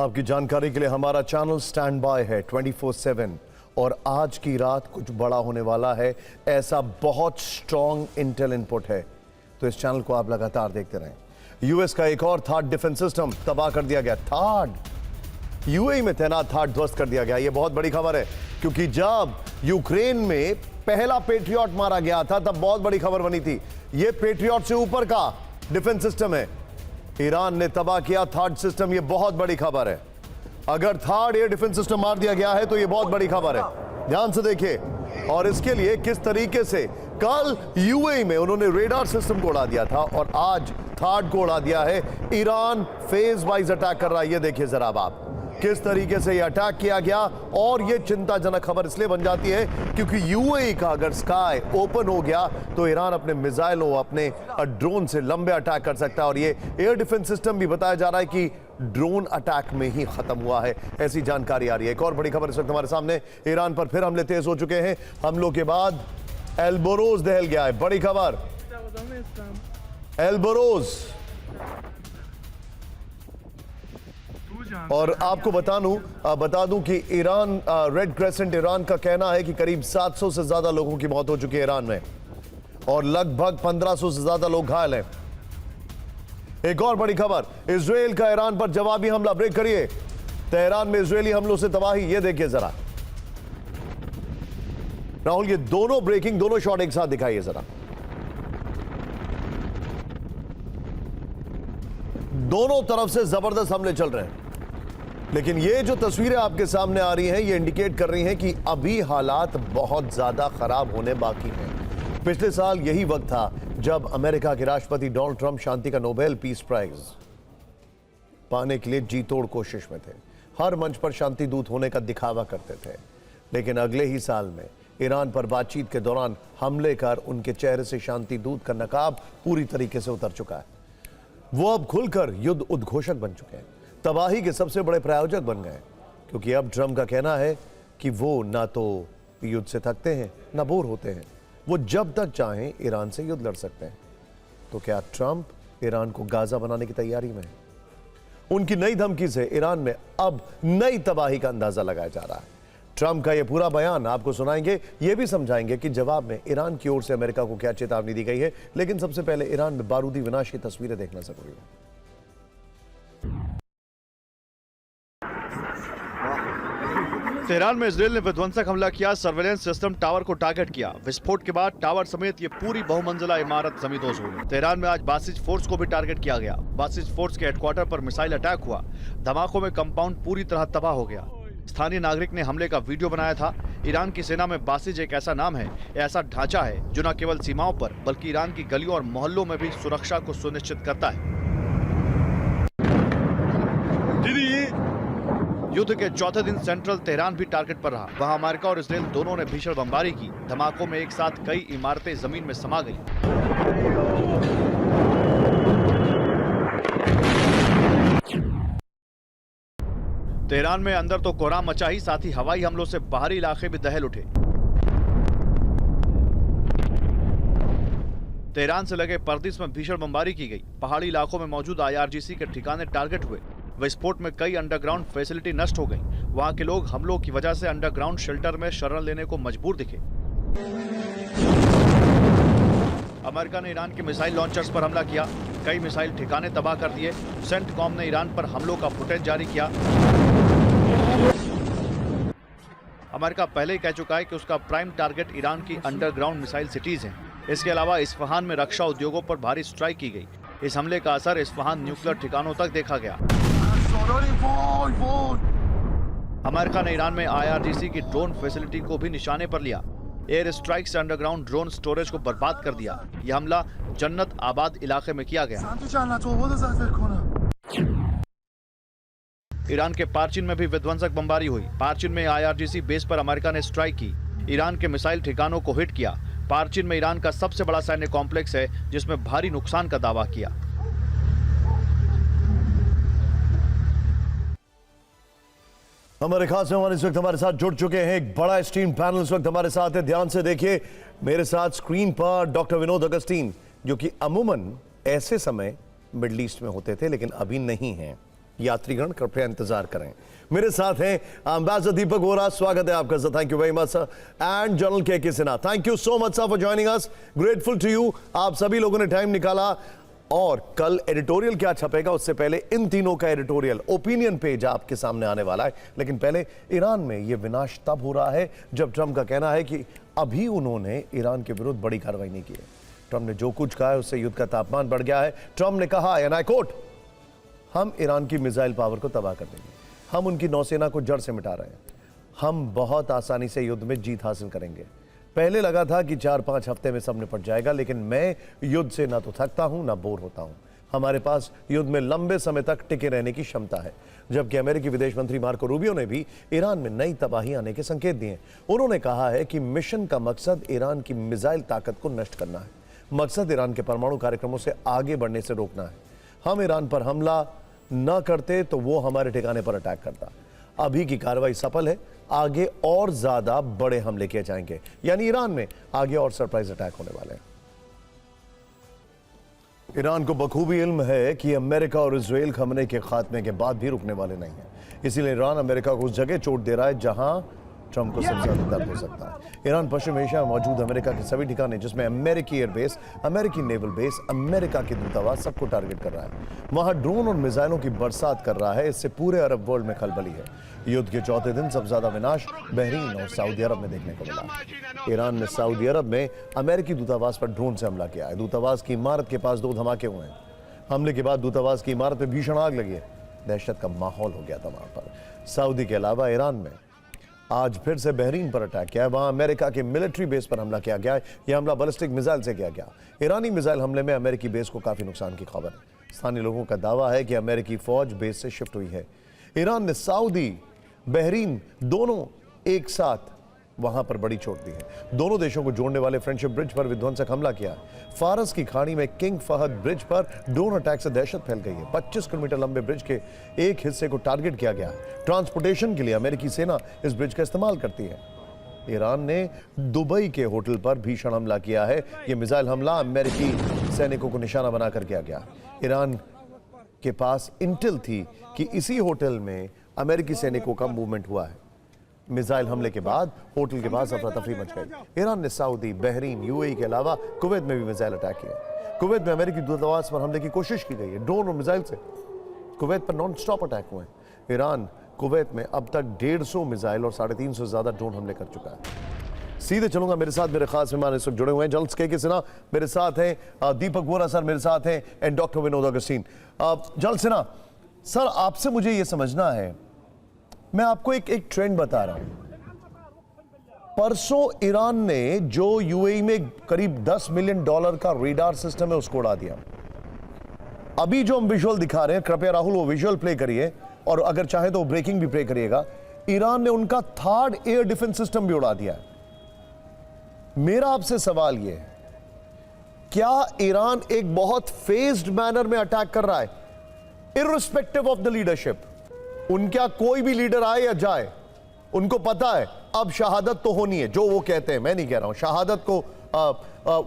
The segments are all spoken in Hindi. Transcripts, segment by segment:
आपकी जानकारी के लिए हमारा चैनल स्टैंड बाय है 24/7 और आज की रात कुछ बड़ा होने वाला है, ऐसा बहुत स्ट्रॉन्ग इंटेल इनपुट है, तो इस चैनल को आप लगातार देखते रहें। यूएस का एक और थार्ड डिफेंस सिस्टम तबाह कर दिया गया। थार्ड यूएई में तैनात थार्ड ध्वस्त कर दिया गया। यह बहुत बड़ी खबर है क्योंकि जब यूक्रेन में पहला पेट्रियट मारा गया था तब बहुत बड़ी खबर बनी थी। यह पेट्रियट से ऊपर का डिफेंस सिस्टम है। ईरान ने तबाह किया थर्ड सिस्टम, यह बहुत बड़ी खबर है। अगर थर्ड एयर डिफेंस सिस्टम मार दिया गया है तो यह बहुत बड़ी खबर है। ध्यान से देखिए, और इसके लिए किस तरीके से कल यूएई में उन्होंने रेडार सिस्टम को उड़ा दिया था और आज थर्ड को उड़ा दिया है। ईरान फेज वाइज अटैक कर रहा है। यह देखिए जरा आप किस तरीके से यह अटैक किया गया, और यह चिंताजनक खबर इसलिए बन जाती है क्योंकि यूएई का अगर स्काई ओपन हो गया तो ईरान अपने मिसाइलों, अपने ड्रोन से लंबे अटैक कर सकता है। और यह एयर डिफेंस सिस्टम भी बताया जा रहा है कि ड्रोन अटैक में ही खत्म हुआ है, ऐसी जानकारी आ रही है। एक और बड़ी खबर इस वक्त हमारे सामने, ईरान पर फिर हमले तेज हो चुके हैं। हमलों के बाद एल्बोरोज दहल गया है। बड़ी खबर, एल्बोरोज। और आपको बता दूं कि ईरान, रेड क्रेसेंट ईरान का कहना है कि करीब 700 से ज्यादा लोगों की मौत हो चुकी है ईरान में और लगभग 1500 से ज्यादा लोग घायल हैं। एक और बड़ी खबर, इजराइल का ईरान पर जवाबी हमला। ब्रेक करिए, तेहरान में इजरायली हमलों से तबाही। ये देखिए जरा राहुल, ये दोनों ब्रेकिंग, दोनों शॉट एक साथ दिखाइए जरा। दोनों तरफ से जबरदस्त हमले चल रहे हैं, लेकिन ये जो तस्वीरें आपके सामने आ रही हैं ये इंडिकेट कर रही हैं कि अभी हालात बहुत ज्यादा खराब होने बाकी हैं। पिछले साल यही वक्त था जब अमेरिका के राष्ट्रपति डोनाल्ड ट्रंप शांति का नोबेल पीस प्राइज पाने के लिए जी तोड़ कोशिश में थे। हर मंच पर शांति दूत होने का दिखावा करते थे, लेकिन अगले ही साल में ईरान पर बातचीत के दौरान हमले कर उनके चेहरे से शांति दूत का नकाब पूरी तरीके से उतर चुका है। वो अब खुलकर युद्ध उद्घोषक बन चुके हैं, तबाही के सबसे बड़े प्रायोजक बन गए, क्योंकि अब ट्रंप का कहना है कि वो ना तो युद्ध से थकते हैं ना बोर होते हैं, वो जब तक चाहें ईरान से युद्ध लड़ सकते हैं। तो क्या ट्रंप ईरान को गाजा बनाने की तैयारी में है? उनकी नई धमकी से ईरान में अब नई तबाही का अंदाजा लगाया जा रहा है। ट्रंप का यह पूरा बयान आपको सुनाएंगे, यह भी समझाएंगे कि जवाब में ईरान की ओर से अमेरिका को क्या चेतावनी दी गई है। लेकिन सबसे पहले ईरान में बारूदी विनाश की तस्वीरें देखना जरूरी है। तेहरान में इजरायल ने विध्वंसक हमला किया, सर्वेलेंस सिस्टम टावर को टारगेट किया। विस्फोट के बाद टावर समेत ये पूरी बहुमंजिला इमारत जमींदोज हो गई। तेहरान में आज बासिज फोर्स को भी टारगेट किया गया। बासिज फोर्स के हेडक्वार्टर पर मिसाइल अटैक हुआ। धमाकों में कंपाउंड पूरी तरह तबाह हो गया। स्थानीय नागरिक ने हमले का वीडियो बनाया था। ईरान की सेना में बासिज एक ऐसा नाम है, ऐसा ढांचा है जो न केवल सीमाओं पर बल्कि ईरान की गलियों और मोहल्लों में भी सुरक्षा को सुनिश्चित करता है। युद्ध के चौथे दिन सेंट्रल तेहरान भी टारगेट पर रहा। वहां अमेरिका और इजरायल दोनों ने भीषण बमबारी की। धमाकों में एक साथ कई इमारतें जमीन में समा गई। तेहरान में अंदर तो कोहराम मचा ही, साथ ही हवाई हमलों से बाहरी इलाके भी दहल उठे। तेहरान से लगे परदिस में भीषण बमबारी की गई। पहाड़ी इलाकों में मौजूद IRGC के ठिकाने टारगेट हुए। विस्फोट में कई अंडरग्राउंड फैसिलिटी नष्ट हो गई। वहां के लोग हमलों की वजह से अंडरग्राउंड शेल्टर में शरण लेने को मजबूर दिखे। अमेरिका ने ईरान के मिसाइल लॉन्चर्स पर हमला किया। कई मिसाइल ठिकाने तबाह कर दिए। सेंटकॉम ने ईरान पर हमलों का फुटेज जारी किया। अमेरिका पहले ही कह चुका है कि उसका प्राइम टारगेट ईरान की अंडरग्राउंड मिसाइल सिटीज हैं। इसके अलावा इस्फहान में रक्षा उद्योगों पर भारी स्ट्राइक की गई। इस हमले का असर इस्फहान न्यूक्लियर ठिकानों तक देखा गया। अमेरिका ने ईरान में IRGC की ड्रोन फैसिलिटी को भी निशाने पर लिया। एयर स्ट्राइक से अंडरग्राउंड ड्रोन स्टोरेज को बर्बाद कर दिया। यह हमला जन्नत आबाद इलाके में किया गया। ईरान के पार्चिन में भी विध्वंसक बमबारी हुई। पार्चिन में IRGC बेस पर अमेरिका ने स्ट्राइक की। ईरान के मिसाइल ठिकानों को हिट किया। पार्चिन में ईरान का सबसे बड़ा सैन्य कॉम्प्लेक्स है जिसमें भारी नुकसान का दावा किया। हमारे खास मेहमान इस वक्त हमारे साथ जुड़ चुके हैं। एक बड़ा स्ट्रीम पैनल इस वक्त हमारे साथ है। ध्यान से देखिए, मेरे साथ स्क्रीन पर डॉक्टर विनोद अगस्टीन, जो कि अमूमन ऐसे समय मिडल ईस्ट में होते थे लेकिन अभी नहीं हैं। यात्रीगण कृपया इंतजार करें। मेरे साथ हैं एम्बेसडर दीपक वोरा, स्वागत है आपका sir, thank you very much sir. And general K Sinha, thank you so much sir for joining us, grateful to you, आप सभी लोगों ने टाइम निकाला। और कल एडिटोरियल क्या छपेगा उससे पहले इन तीनों का एडिटोरियल ओपिनियन पेज आपके सामने आने वाला है। लेकिन पहले ईरान में यह विनाश तब हो रहा है जब ट्रंप का कहना है कि अभी उन्होंने ईरान के विरुद्ध बड़ी कार्रवाई नहीं की है। ट्रंप ने जो कुछ कहा है उससे युद्ध का तापमान बढ़ गया है। ट्रंप ने कहा, एंड आई कोट, हम ईरान की मिसाइल पावर को तबाह कर देंगे, हम उनकी नौसेना को जड़ से मिटा रहे हैं, हम बहुत आसानी से युद्ध में जीत हासिल करेंगे। पहले लगा था कि 4-5 हफ्ते में सब निपट जाएगा, लेकिन मैं युद्ध से ना तो थकता हूं ना बोर होता हूं। हमारे पास युद्ध में लंबे समय तक टिके रहने की क्षमता है। जबकि अमेरिकी विदेश मंत्री मार्को रूबियो ने भी ईरान में नई तबाही आने के संकेत दिए। उन्होंने कहा है कि मिशन का मकसद ईरान की मिसाइल ताकत को नष्ट करना है, मकसद ईरान के परमाणु कार्यक्रमों से आगे बढ़ने से रोकना है। हम ईरान पर हमला न करते तो वो हमारे ठिकाने पर अटैक करता। अभी की कार्रवाई सफल है, आगे और ज्यादा बड़े हमले किए जाएंगे, यानी ईरान में आगे और सरप्राइज अटैक होने वाले हैं। ईरान को बखूबी इल्म है कि अमेरिका और इजराइल खमने के खात्मे के बाद भी रुकने वाले नहीं हैं। इसीलिए ईरान अमेरिका को उस जगह चोट दे रहा है जहां ट्रंप को सबसे ज्यादा दर्द हो सकता है। ईरान पश्चिम एशिया में मौजूद अमेरिका के सभी ठिकाने, जिसमें अमेरिकी एयरबेस, अमेरिकी नेवल बेस, अमेरिका के दूतावास, सबको टारगेट कर रहा है। वहां ड्रोन और मिसाइलों की बरसात कर रहा है। इससे पूरे अरब वर्ल्ड में खलबली है। युद्ध के चौथे दिन सबसे ज्यादा विनाश बहरीन और सऊदी अरब में देखने को मिला। ईरान ने सऊदी अरब में अमेरिकी दूतावास पर ड्रोन से हमला किया है। दूतावास की इमारत के पास 2 धमाके हुए हैं। हमले के बाद दूतावास की इमारत में भीषण आग लगी है। दहशत का माहौल हो गया था वहां पर। सऊदी के अलावा ईरान में आज फिर से बहरीन पर अटैक किया है। वहां अमेरिका के मिलिट्री बेस पर हमला किया गया है। यह हमला बैलिस्टिक मिसाइल से किया गया। ईरानी मिसाइल हमले में अमेरिकी बेस को काफी नुकसान की खबर है। स्थानीय लोगों का दावा है कि अमेरिकी फौज बेस से शिफ्ट हुई है। ईरान ने सऊदी, बहरीन दोनों एक साथ वहां पर बड़ी चोट दी है। दोनों देशों को जोड़ने वाले फ्रेंडशिप ब्रिज पर विध्वंसक हमला किया। फारस की खाड़ी में किंग फहद ब्रिज पर ड्रोन अटैक से दहशत फैल गई है। 25 किलोमीटर लंबे ब्रिज के एक हिस्से को टारगेट किया गया। ट्रांसपोर्टेशन के लिए अमेरिकी सेना इस ब्रिज का इस्तेमाल करती है। ईरान ने दुबई के होटल पर भीषण हमला किया है। यह मिसाइल हमला अमेरिकी सैनिकों को निशाना बनाकर किया गया। ईरान के पास इंटेल थी कि इसी होटल में अमेरिकी सैनिकों का मूवमेंट हुआ है। मिसाइल हमले के बाद होटल के पास अफरा तफरी मच गई। ईरान ने सऊदी, बहरीन, यूएई के अलावा कुवैत में भी मिसाइल अटैक किए। कुवैत में अमेरिकी दूतावास पर हमले की कोशिश की गई है ड्रोन और मिसाइल से। कुवैत पर नॉन स्टॉप अटैक हुए हैं। ईरान कुवैत में अब तक 150 मिसाइल और 350 से ज्यादा ड्रोन हमले कर चुका है। सीधे चलूंगा, मेरे साथ मेरे खास मेहमान इस वक्त जुड़े हुए हैं। जर्नलिस्ट के सिन्हा मेरे साथ हैं, दीपक वोरा सर मेरे साथ हैं, and doctor Vinod Augustine. Journalist Sinha sir, आपसे मुझे यह समझना है, मैं आपको एक ट्रेंड बता रहा हूं। परसों ईरान ने जो यूएई में करीब $10 मिलियन का रेडार सिस्टम है उसको उड़ा दिया। अभी जो हम विजुअल दिखा रहे हैं, कृपया राहुल वो विजुअल प्ले करिए, और अगर चाहे तो ब्रेकिंग भी प्ले करिएगा। ईरान ने उनका 3rd एयर डिफेंस सिस्टम भी उड़ा दिया है। मेरा आपसे सवाल यह है, क्या ईरान एक बहुत फेज्ड मैनर में अटैक कर रहा है, इर्रिस्पेक्टिव ऑफ द लीडरशिप? उनका कोई भी लीडर आए या जाए, उनको पता है अब शहादत तो होनी है, जो वो कहते हैं। मैं नहीं कह रहा हूं, शहादत को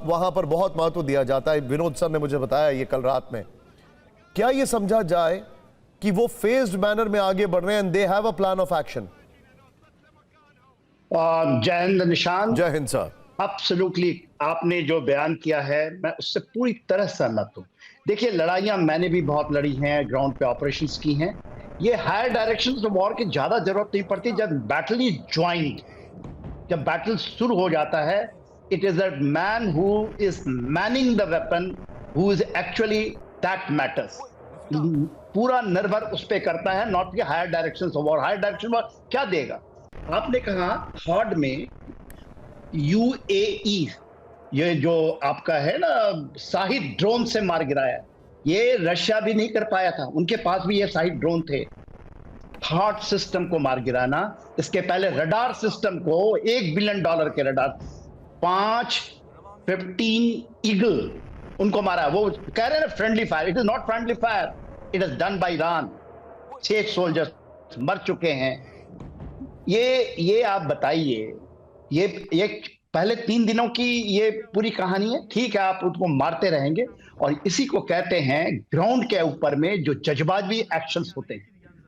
वहां पर बहुत महत्व दिया जाता है। विनोद सर ने मुझे बताया ये कल रात में। क्या ये समझा जाए कि वो फेज्ड मैनर में आगे बढ़ रहे हैं, and they have a plan of action? जय हिंद निशान। जय हिंद सर। एब्सोल्युटली, आपने जो बयान किया है मैं उससे पूरी तरह सहमत हूं। देखिए, लड़ाइयां मैंने भी बहुत लड़ी हैं, ग्राउंड पे ऑपरेशंस की हैं। ये हायर डायरेक्शन ऑफ वॉर की ज्यादा जरूरत नहीं पड़ती। जब बैटल इज ज्वाइंट, जब बैटल शुरू हो जाता है, it is a man who is manning the weapon who is actually that matters. पूरा निर्भर उस पे करता है, नॉट कि higher direction of war. Higher direction of war क्या देगा? आपने कहा हॉड में यूएई, ये जो आपका है ना, शाहिद ड्रोन से मार गिराया, ये रशिया भी नहीं कर पाया था। उनके पास भी ये शाहिद ड्रोन थे। थॉट सिस्टम को मार गिराना, इसके पहले रडार सिस्टम को $1 बिलियन के रडार, 15 ईगल उनको मारा। वो कह रहे हैं ना friendly fire, it is not friendly fire, it is done by Iran. 6 soldiers मर चुके हैं। ये आप बताइए, ये पहले 3 दिनों की ये पूरी कहानी है। ठीक है, आप उसको मारते रहेंगे, और इसी को कहते हैं ग्राउंड के ऊपर में जो जज्बाजी एक्शंस होते हैं,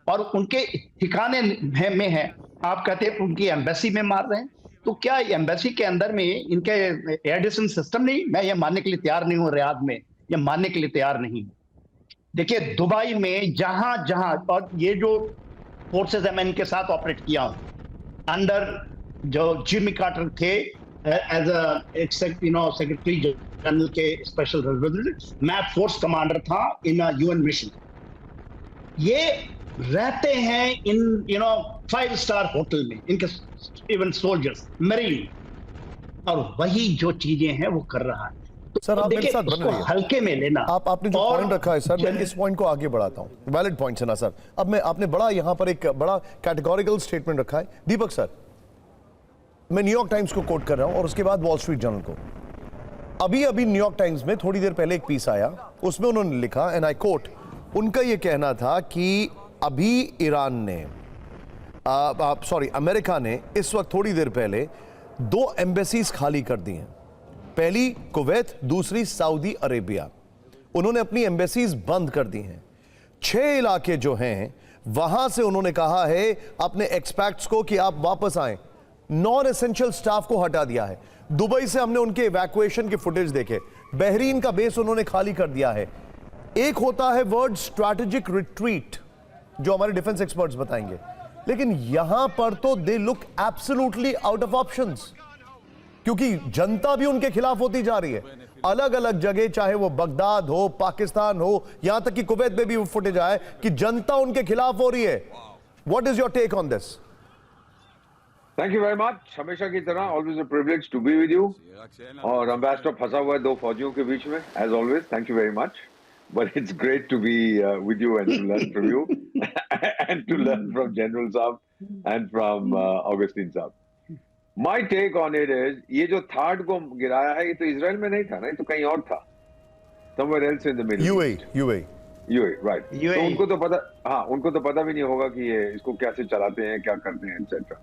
और उनके ठिकाने में है। आप कहते हैं उनकी एम्बेसी में मार रहे हैं, तो क्या एम्बेसी के अंदर में इनके एयर डिफेंस सिस्टम नहीं? मैं ये मानने के लिए तैयार नहीं हूं, रियाद में ये मानने के लिए तैयार नहीं हूं। देखिए, दुबई में जहां जहां, और ये जो फोर्सेस है मैं इनके साथ ऑपरेट किया हूं अंडर जो जिमी कार्टर थे एज सेक्रेटरी जनरल के स्पेशल रिप्रेजेंटेटिव, मैं फोर्स कमांडर था इन यूएन मिशन। ये रहते हैं इन 5-स्टार होटल में, इनके इवन सोल्जर्स, मरीन, और वही जो चीजें हैं वो कर रहा है। सर, आप मेरे देखिए, साथ बन उसको रही है। हल्के में लेना। आपने जो और पॉइंट रखा है सर, मैं इस पॉइंट को आगे बढ़ाता हूं। वैलिड पॉइंट है ना सर। अब मैं आपने बड़ा यहां पर एक बड़ा कैटेगोरिकल स्टेटमेंट रखा है। दीपक सर, मैं न्यूयॉर्क टाइम्स को कोट कर रहा हूं और उसके बाद वॉल स्ट्रीट जर्नल को। अभी न्यूयॉर्क टाइम्स में थोड़ी देर पहले एक पीस आया, उसमें उन्होंने लिखा, एंड आई कोट, उनका यह कहना था कि अभी ईरान ने अमेरिका ने इस वक्त थोड़ी देर पहले 2 एम्बेसीज खाली कर दी हैं। पहली कुवैत, दूसरी सऊदी अरेबिया। उन्होंने अपनी एम्बेसीज बंद कर दी हैं। 6 इलाके जो हैं वहां से उन्होंने कहा है अपने एक्सपैक्ट्स को कि आप वापस आएं। नॉन एसेंशियल स्टाफ को हटा दिया है। दुबई से हमने उनके इवैक्यूएशन के फुटेज देखे। बहरीन का बेस उन्होंने खाली कर दिया है। एक होता है वर्ड स्ट्रैटेजिक रिट्रीट, जो हमारे डिफेंस एक्सपर्ट्स बताएंगे, लेकिन यहां पर तो they look absolutely out of options, क्योंकि जनता भी उनके खिलाफ होती जा रही है। अलग अलग जगह, चाहे वो बगदाद हो, पाकिस्तान हो, यहां तक कि कुवैत में भी फुटेज आया कि जनता उनके खिलाफ हो रही है। What is your take on this? Thank you very much. हमेशा की तरह always a privilege to be with you. और एम्बेसडर फंसा हुआ है 2 फौजियों के बीच में, as always. Thank you very much, but it's great to be with you and to learn from you and to learn from general साहब एंड फ्रॉम ऑगस्टिन साहब। My take on it is, ये जो थार्ड को गिराया है, ये तो इजराइल में नहीं था ना, ये तो कहीं और था, somewhere else in the middle east. UAE, right. तो उनको तो पता, हाँ, उनको तो पता भी नहीं होगा कि ये इसको कैसे चलाते हैं, क्या करते हैं, etcetera.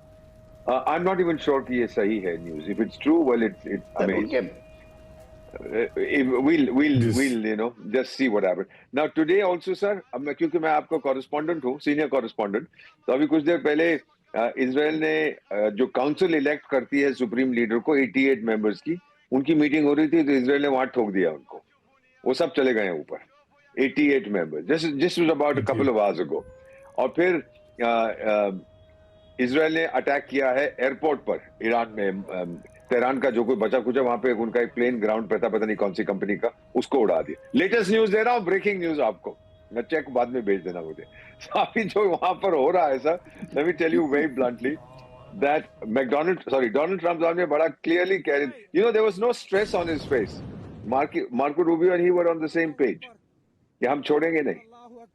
I am not even sure कि ये सही है news. If it's true, well it's amazing. we'll just see what happens. Now today also sir, अब मैं, क्योंकि मैं आपका कॉरेस्पॉन्डेंट हूँ, सीनियर कॉरेस्पॉन्डेंट, तो अभी कुछ देर पहले इजराइल ने जो काउंसिल इलेक्ट करती है सुप्रीम लीडर को, 88 मेंबर्स की, उनकी मीटिंग हो रही थी, तो इजराइल ने वहां ठोक दिया उनको। वो सब चले गए ऊपर, 88 members, just was about a couple of hours ago. और फिर इजराइल ने अटैक किया है एयरपोर्ट पर ईरान में, तेहरान का जो कोई बचा कुचा वहां पे उनका एक प्लेन ग्राउंड पे था, पता नहीं कौन सी कंपनी का, उसको उड़ा दिया। लेटेस्ट न्यूज दे रहा हूँ, ब्रेकिंग न्यूज आपको, मैं चेक बाद में भेज देना मुझे। अभी जो वहां पर हो रहा है sir, let me tell you very bluntly that Donald Trump साहब ने बड़ा क्लियरली कह रहे, there was no stress on his face. Marco Rubio and he were on the same page कि हम छोड़ेंगे नहीं।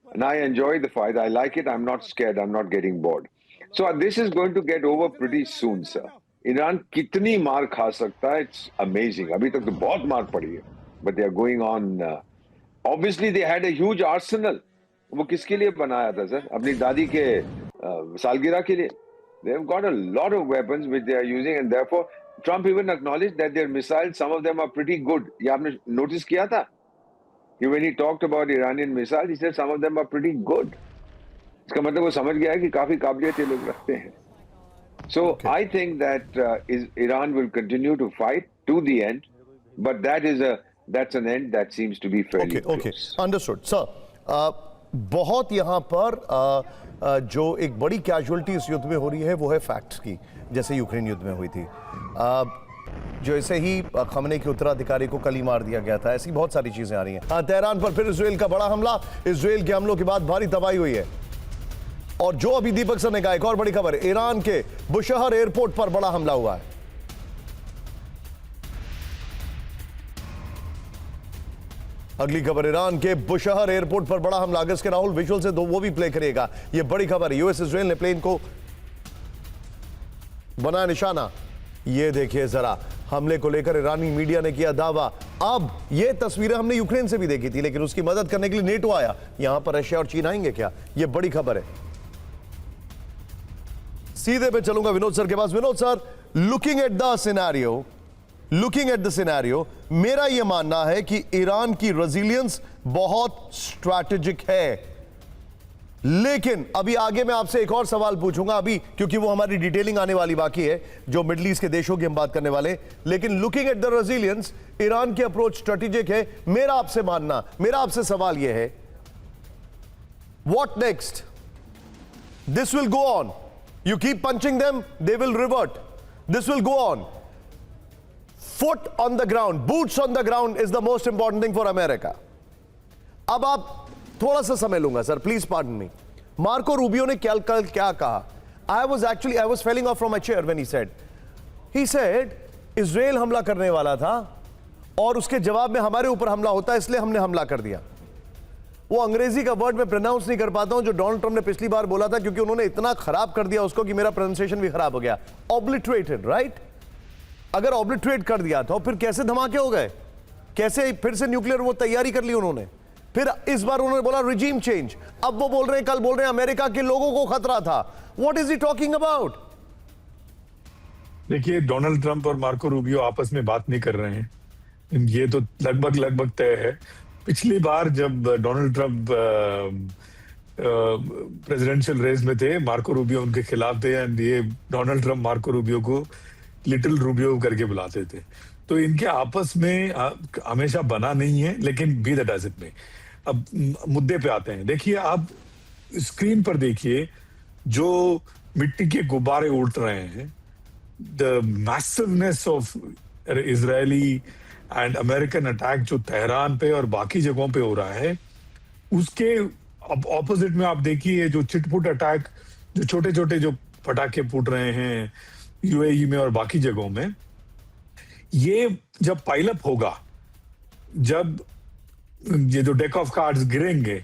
And I enjoy the fight. I like it. I'm not scared. I'm not getting bored. So this is going to get over pretty soon, sir. Iran कितनी मार खा सकता है, इट्स अमेजिंग। अभी तक तो बहुत मार पड़ी है, but they are going on. Obviously they had a huge arsenal. वो किसके लिए बनाया था सर? अपनी दादी के सालगिरह के लिए। They have got a lot of weapons which they are using, and therefore Trump even acknowledge that their missiles, some of them are pretty good. ये आपने नोटिस किया था? When he talked about Iranian missiles, he said some of them are pretty good. इसका मतलब वो समझ गया है कि काफी काबिलियत ये लोग रखते हैं। So I think that Iran will continue to fight to the end, but that's an end that seems to be fairly close. Okay, understood. Sir, बहुत यहाँ पर जो एक बड़ी कैजुअलिटी इस युद्ध में हो रही है वो है फैक्ट्स की, जैसे यूक्रेन युद्ध में हुई थी। जो ऐसे ही खमने के उत्तराधिकारी को कल ही मार दिया गया था, ऐसी बहुत सारी चीजें आ रही हैं। तेहरान पर फिर इजराइल का बड़ा हमला। इजराइल के हमलों के बाद भारी तबाही हुई है। और जो अभी दीपक सर ने कहा, एक और बड़ी खबर, ईरान के बुशहर एयरपोर्ट पर बड़ा हमला हुआ है। अगली खबर, ईरान के बुशहर एयरपोर्ट पर बड़ा हमला। अगस्त के राहुल विजुअल से वो भी प्ले करिएगा। ये बड़ी खबर है। यूएस इजराइल ने प्लेन को बनाया निशाना। ये देखिए जरा, हमले को लेकर ईरानी मीडिया ने किया दावा। अब ये तस्वीरें हमने यूक्रेन से भी देखी थी, लेकिन उसकी मदद करने के लिए नेटो आया। यहां पर रशिया और चीन आएंगे क्या? ये बड़ी खबर है। सीधे पे चलूंगा विनोद सर के पास। Vinod sir, looking at the scenario, looking at the scenario, मेरा यह मानना है कि ईरान की रेजिलियंस बहुत स्ट्रैटेजिक है। लेकिन अभी आगे मैं आपसे एक और सवाल पूछूंगा, अभी क्योंकि वो हमारी डिटेलिंग आने वाली बाकी है, जो मिडिल ईस्ट के देशों की हम बात करने वाले। लेकिन looking at the resilience, Iran की अप्रोच स्ट्रेटेजिक है। मेरा आपसे सवाल यह है, what next? This will go on, you keep punching them, they will revert, this will go on. Foot on the ground, boots on the ground is the most important thing for America. अब आप थोड़ा सा समय लूंगा sir, please pardon me. Marco Rubio ने कल क्या कहा? I was failing of from my chair when he said Israel हमला करने वाला था और उसके जवाब में हमारे ऊपर हमला होता है, इसलिए हमने हमला कर दिया। वो अंग्रेजी का वर्ड मैं प्रोनाउंस नहीं कर पाता हूं जो डोनाल्ड ट्रंप ने पिछली बार बोला था, क्योंकि उन्होंने इतना खराब कर दिया उसको कि मेरा प्रोनाउंसिएशन भी खराब हो गया। Obliterated, right? अगर ऑब्लिटरेट कर दिया तो फिर कैसे धमाके हो गए? कैसे फिर से न्यूक्लियर वो तैयारी कर ली उन्होंने? फिर इस बार उन्होंने बोला रिजीम चेंज, अब वो बोल रहे हैं, कल बोल रहे हैं अमेरिका के लोगों को खतरा था। What is he talking about? देखिए, डोनाल्ड ट्रंप और मार्को रूबियो आपस में बात नहीं कर रहे हैं, ये तो लगभग तय है। पिछली बार जब डोनाल्ड ट्रंप प्रेसिडेंशियल रेस में थे, मार्को रूबियो उनके खिलाफ थे, एंड ये डोनाल्ड ट्रंप मार्को रूबियो को लिटिल रूबियो करके बुलाते थे। तो इनके आपस में हमेशा बना नहीं है, लेकिन be that as it may. अब मुद्दे पे आते हैं। देखिए, आप स्क्रीन पर देखिए जो मिट्टी के गुब्बारे उड़ रहे हैं, the massiveness of Israeli and American attack जो तेहरान पे और बाकी जगहों पे हो रहा है, उसके अब ऑपोजिट में आप देखिए जो चिटपुट अटैक, जो छोटे छोटे जो पटाखे फूट रहे हैं यूएई में और बाकी जगहों में, ये जब पाइलअप होगा, जब ये जो डेक ऑफ कार्ड्स गिरेंगे,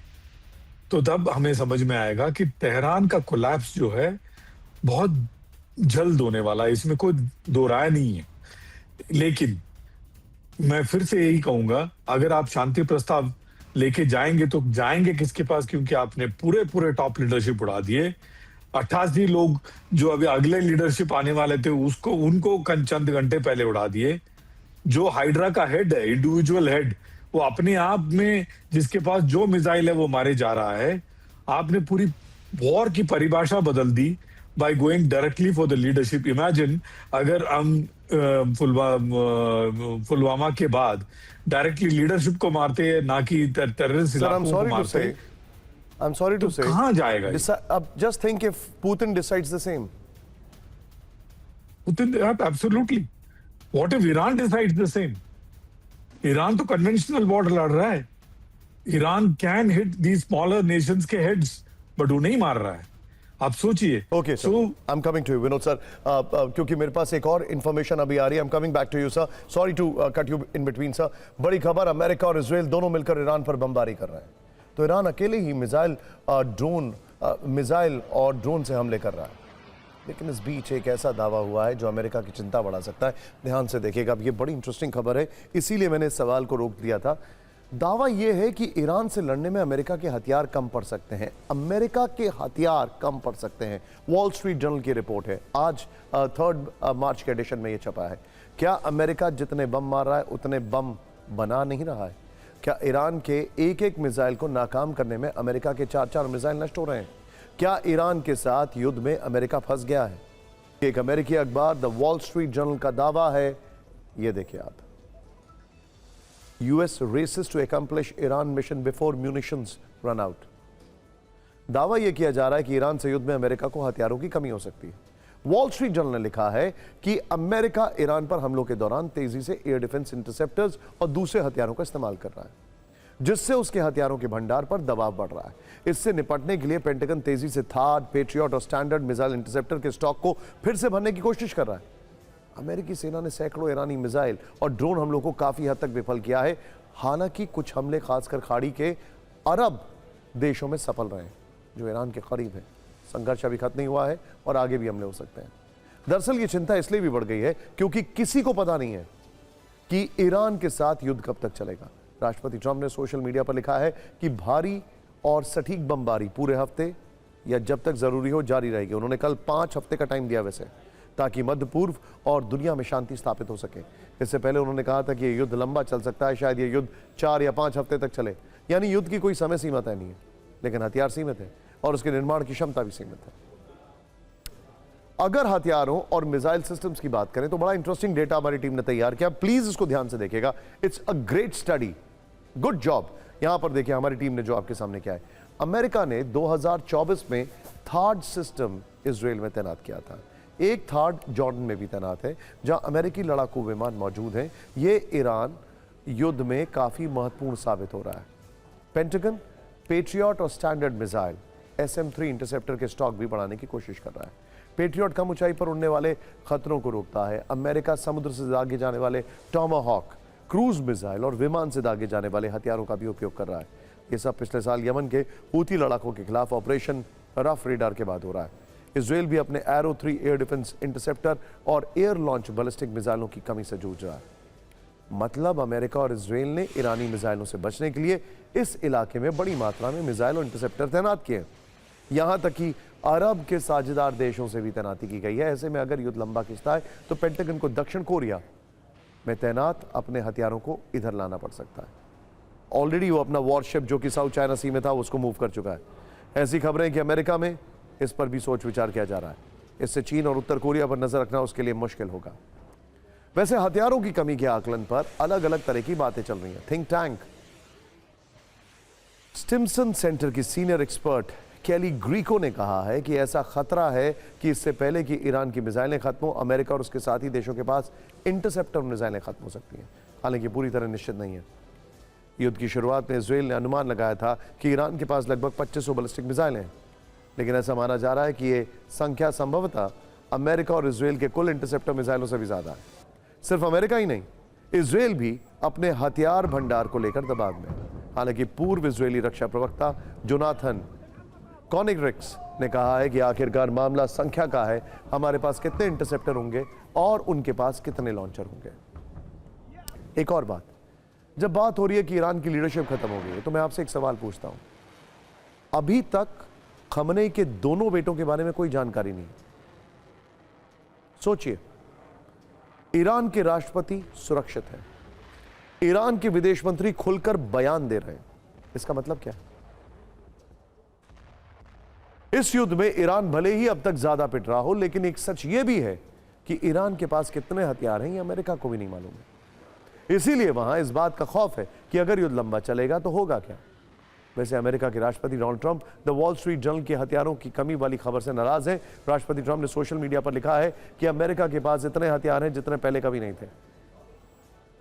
तो तब हमें समझ में आएगा कि तेहरान का कोलैप्स जो है बहुत जल्द होने वाला है, इसमें कोई दो राय नहीं है। लेकिन मैं फिर से यही कहूंगा, अगर आप शांति प्रस्ताव लेके जाएंगे तो जाएंगे किसके पास? क्योंकि आपने पूरे टॉप लीडरशिप उड़ा दिए। 88 लोग जो अभी अगले लीडरशिप आने वाले थे उनको चंद घंटे पहले उड़ा दिए। जो हाइड्रा का हेड है, इंडिविजुअल हेड, वो अपने आप में जिसके पास जो मिसाइल है वो मारे जा रहा है। आपने पूरी वॉर की परिभाषा बदल दी by going directly for the leadership. Imagine अगर हम पुलवामा के बाद डायरेक्टली लीडरशिप को मारते हैं, ना कि टेररिस्ट इलाकों को मारते। I'm sorry to say. कहां जाएगा? Just think if Putin decides the same. Putin, absolutely. What if Iran decides the same? Iran तो कन्वेंशनल वॉर लड़ रहा है। Iran can hit the smaller nations के हेड्स, बट वो नहीं मार रहा है। आप सोचिए। Okay sir, I am coming to you Vinod sir, क्योंकि मेरे पास एक और इंफॉर्मेशन अभी आ रही है। I am coming back to you sir, sorry to cut you in between sir. बड़ी खबर, अमेरिका और इजराइल दोनों मिलकर ईरान पर बमबारी कर रहे हैं। तो ईरान अकेले ही मिसाइल और ड्रोन से हमले कर रहा है। लेकिन इस बीच एक ऐसा दावा हुआ है जो अमेरिका की चिंता बढ़ा सकता है। ध्यान से देखिएगा, अब ये बड़ी इंटरेस्टिंग खबर है, इसीलिए मैंने इस सवाल को रोक दिया था। दावा यह है कि ईरान से लड़ने में अमेरिका के हथियार कम पड़ सकते हैं। अमेरिका के हथियार कम पड़ सकते हैं, वॉल स्ट्रीट जर्नल की रिपोर्ट है, आज 3 मार्च के एडिशन में यह छपा है। क्या अमेरिका जितने बम मार रहा है उतने बम बना नहीं रहा है? क्या ईरान के एक मिसाइल को नाकाम करने में अमेरिका के 4 मिसाइल नष्ट हो रहे हैं? क्या ईरान के साथ युद्ध में अमेरिका फंस गया है? एक अमेरिकी अखबार द वॉल स्ट्रीट जर्नल का दावा है, ये देखिए आप। US races to accomplish Iran mission before munitions run out. दावा यह किया जा रहा है कि ईरान से युद्ध में अमेरिका को हथियारों की कमी हो सकती है। वॉल स्ट्रीट जर्नल ने लिखा है कि अमेरिका ईरान पर हमलों के दौरान तेजी से एयर डिफेंस इंटरसेप्टर्स और दूसरे हथियारों का इस्तेमाल कर रहा है, जिससे उसके हथियारों के भंडार पर दबाव बढ़ रहा है। इससे निपटने के लिए पेंटागन तेजी से थाड, पेट्रियट और स्टैंडर्ड मिसाइल इंटरसेप्टर के स्टॉक को फिर से भरने की कोशिश कर रहा है। अमेरिकी सेना ने सैकड़ों ईरानी मिसाइल और ड्रोन हमलों को काफी हद तक विफल किया है। हालांकि कुछ हमले खासकर खाड़ी के अरब देशों में सफल रहे हैं जो ईरान के करीब है। संघर्ष अभी खत्म नहीं हुआ है और आगे भी हमले हो सकते हैं। दरअसल ये चिंता इसलिए भी बढ़ गई है क्योंकि किसी को पता नहीं है कि ईरान के साथ युद्ध कब तक चलेगा। राष्ट्रपति ट्रंप ने सोशल मीडिया पर लिखा है कि भारी और सटीक बमबारी पूरे हफ्ते या जब तक जरूरी हो जारी रहेगी। उन्होंने कल 5 हफ्ते का टाइम दिया। वैसे ताकि मध्य पूर्व और दुनिया में शांति स्थापित हो सके। इससे पहले उन्होंने कहा था कि ये युद्ध लंबा चल सकता है, शायद ये युद्ध 4 या 5 हफ्ते तक चले। यानी युद्ध की कोई समय सीमा तय नहीं है, लेकिन हथियार सीमित है और उसके निर्माण की क्षमता भी सीमित है। अगर हथियारों और मिसाइल सिस्टम्स की बात करें तो बड़ा इंटरेस्टिंग डेटा हमारी टीम ने तैयार किया, प्लीज इसको ध्यान से देखिएगा। It's a great study, good job. यहां पर देखिए हमारी टीम ने जो आपके सामने किया है। अमेरिका ने 2024 में थार्ड सिस्टम इजराइल में तैनात किया था। एक थार्ड जॉर्डन में भी तैनात है, जहां अमेरिकी लड़ाकू विमान मौजूद हैं। ये ईरान युद्ध में काफी महत्वपूर्ण साबित हो रहा है। पेंटागन पेट्रियट और स्टैंडर्ड मिसाइल SM-3 इंटरसेप्टर के स्टॉक भी बढ़ाने की कोशिश कर रहा है। पेट्रियट कम ऊंचाई पर उड़ने वाले खतरों को रोकता है। अमेरिका समुद्र से दागे जाने वाले टॉमाहॉक, क्रूज मिसाइल और विमान से दागे जाने वाले हथियारों का भी उपयोग कर रहा है। ये सब पिछले साल यमन के हूती लड़ाकों के खिलाफ ऑपरेशन रफ रेडार के बाद हो रहा है। इजराइल भी अपने एरो 3 एयर डिफेंस इंटरसेप्टर और एयर लॉन्च बैलिस्टिक मिसाइलों की कमी से जूझ रहा है। मतलब अमेरिका और इजराइल ने ईरानी मिसाइलों से बचने के लिए इस इलाके में बड़ी मात्रा में मिसाइल और इंटरसेप्टर तैनात किए। यहां तक कि अरब के साझेदार देशों से भी तैनाती की गई है। ऐसे में अगर युद्ध लंबा खिंचता है तो पेंटागन को दक्षिण कोरिया में तैनात अपने हथियारों को इधर लाना पड़ सकता है। ऑलरेडी वो अपना वॉरशिप जो कि साउथ चाइना सी में था उसको मूव कर चुका है। ऐसी खबरें कि अमेरिका में इस पर भी सोच विचार किया जा रहा है। इससे चीन और उत्तर कोरिया पर नजर रखना उसके लिए मुश्किल होगा। वैसे हथियारों की कमी के आकलन पर अलग अलग तरह की बातें चल रही हैं। थिंक टैंक स्टिम्सन सेंटर की सीनियर एक्सपर्ट केली ग्रीको ने कहा है कि ऐसा खतरा है कि इससे पहले कि ईरान की मिसाइलें खत्म हो, अमेरिका और उसके साथी देशों के पास इंटरसेप्टर मिसाइलें खत्म हो सकती हैं। हालांकि पूरी तरह निश्चित नहीं है। युद्ध की शुरुआत में इजराइल ने अनुमान लगाया था कि ईरान के पास लगभग 2500 बैलिस्टिक मिसाइलें हैं, लेकिन ऐसा माना जा रहा है कि ये संख्या संभवतः अमेरिका और इजराइल के कुल इंटरसेप्टर मिसाइलों से भी ज्यादा है। सिर्फ अमेरिका ही नहीं, इजराइल भी अपने हथियार भंडार को लेकर दबाव में है। हालांकि पूर्व इजरायली रक्षा प्रवक्ता जोनाथन कॉनिग्रिक्स ने कहा है कि आखिरकार मामला संख्या का है। हमारे पास कितने इंटरसेप्टर होंगे और उनके पास कितने लॉन्चर होंगे। एक और बात, जब बात हो रही है कि ईरान की लीडरशिप खत्म हो गई है, तो मैं आपसे एक सवाल पूछता हूं। अभी तक खमनेई के दोनों बेटों के बारे में कोई जानकारी नहीं। सोचिए, ईरान के राष्ट्रपति सुरक्षित हैं, ईरान के विदेश मंत्री खुलकर बयान दे रहे हैं। इसका मतलब क्या है? इस युद्ध में ईरान भले ही अब तक ज्यादा पिट रहा हो, लेकिन एक सच यह भी है कि ईरान के पास कितने हथियार हैं ये अमेरिका को भी नहीं मालूम है। इसीलिए वहां इस बात का खौफ है कि अगर युद्ध लंबा चलेगा तो होगा क्या। वैसे अमेरिका के राष्ट्रपति Donald Trump the wall street journal के हथियारों की कमी वाली खबर से नाराज हैं। राष्ट्रपति ट्रंप ने सोशल मीडिया पर लिखा है कि अमेरिका के पास इतने हथियार हैं जितने पहले कभी नहीं थे।